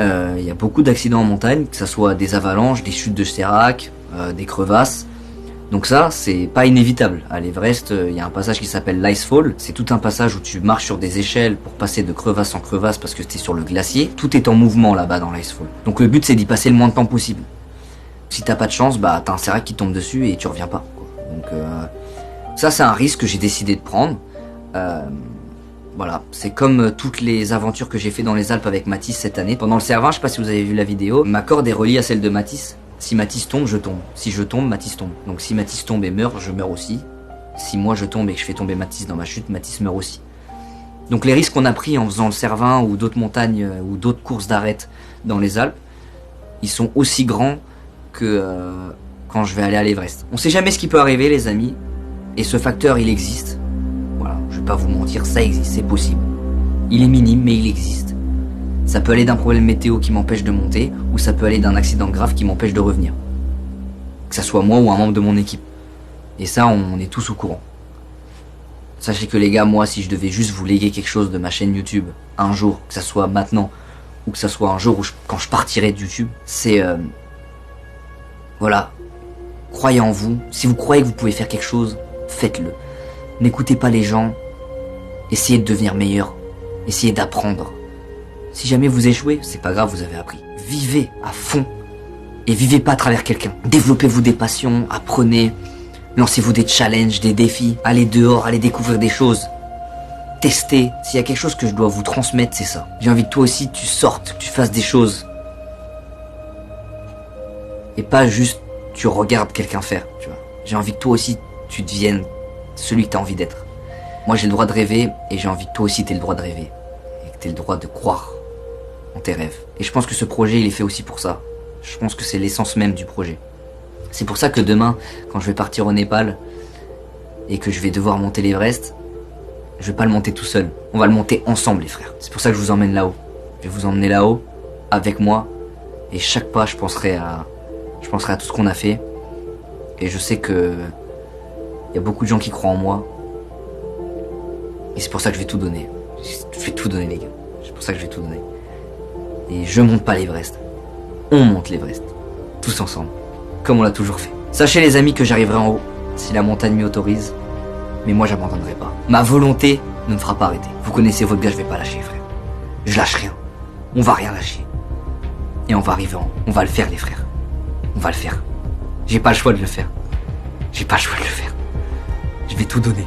Il y a beaucoup d'accidents en montagne, que ce soit des avalanches, des chutes de sérac, des crevasses. Donc ça, c'est pas inévitable. À l'Everest, il y a un passage qui s'appelle l'Icefall. C'est tout un passage où tu marches sur des échelles pour passer de crevasse en crevasse parce que t'es sur le glacier. Tout est en mouvement là-bas dans l'Icefall. Donc le but, c'est d'y passer le moins de temps possible. Si t'as pas de chance, bah t'as un sérac qui tombe dessus et tu reviens pas, quoi. Donc ça, c'est un risque que j'ai décidé de prendre. Voilà, c'est comme toutes les aventures que j'ai fait dans les Alpes avec Mathis cette année. Pendant le Cervin, je sais pas si vous avez vu la vidéo, ma corde est reliée à celle de Mathis. Si Mathis tombe, je tombe. Si je tombe, Mathis tombe. Donc si Mathis tombe et meurt, je meurs aussi. Si moi je tombe et que je fais tomber Mathis dans ma chute, Mathis meurt aussi. Donc les risques qu'on a pris en faisant le Cervin ou d'autres montagnes ou d'autres courses d'arête dans les Alpes, ils sont aussi grands que quand je vais aller à l'Everest. On sait jamais ce qui peut arriver, les amis. Et ce facteur, il existe. Voilà, je vais pas vous mentir, ça existe, c'est possible. Il est minime, mais il existe. Ça peut aller d'un problème météo qui m'empêche de monter, ou ça peut aller d'un accident grave qui m'empêche de revenir. Que ça soit moi ou un membre de mon équipe. Et ça, on est tous au courant. Sachez que les gars, moi, si je devais juste vous léguer quelque chose de ma chaîne YouTube, un jour, que ça soit maintenant, ou que ça soit un jour où quand je partirai de YouTube, c'est... voilà. Croyez en vous. Si vous croyez que vous pouvez faire quelque chose, faites-le. N'écoutez pas les gens. Essayez de devenir meilleur. Essayez d'apprendre. Si jamais vous échouez, c'est pas grave, vous avez appris. Vivez à fond. Et vivez pas à travers quelqu'un. Développez-vous des passions, apprenez. Lancez-vous des challenges, des défis. Allez dehors, allez découvrir des choses. Testez. S'il y a quelque chose que je dois vous transmettre, c'est ça. J'ai envie que toi aussi, tu sortes, que tu fasses des choses. Et pas juste, tu regardes quelqu'un faire, tu vois. J'ai envie que toi aussi, tu deviennes celui que t'as envie d'être. Moi, j'ai le droit de rêver, et j'ai envie que toi aussi, t'aies le droit de rêver. Et que t'aies le droit de croire en tes rêves. Et je pense que ce projet, il est fait aussi pour ça. Je pense que c'est l'essence même du projet. C'est pour ça que demain, quand je vais partir au Népal, et que je vais devoir monter l'Everest, je vais pas le monter tout seul. On va le monter ensemble, les frères. C'est pour ça que je vous emmène là-haut. Je vais vous emmener là-haut, avec moi, et chaque pas, je penserai à tout ce qu'on a fait. Et je sais que il y a beaucoup de gens qui croient en moi. Et c'est pour ça que je vais tout donner. Je vais tout donner, les gars. C'est pour ça que je vais tout donner. Et je monte pas l'Everest. On monte l'Everest. Tous ensemble. Comme on l'a toujours fait. Sachez, les amis, que j'arriverai en haut, si la montagne m'y autorise. Mais moi, j'abandonnerai pas. Ma volonté ne me fera pas arrêter. Vous connaissez votre gars, je vais pas lâcher, frère. Je lâche rien. On va rien lâcher. Et on va arriver en haut. On va le faire, les frères. On va le faire. J'ai pas le choix de le faire. J'ai pas le choix de le faire. Je vais tout donner.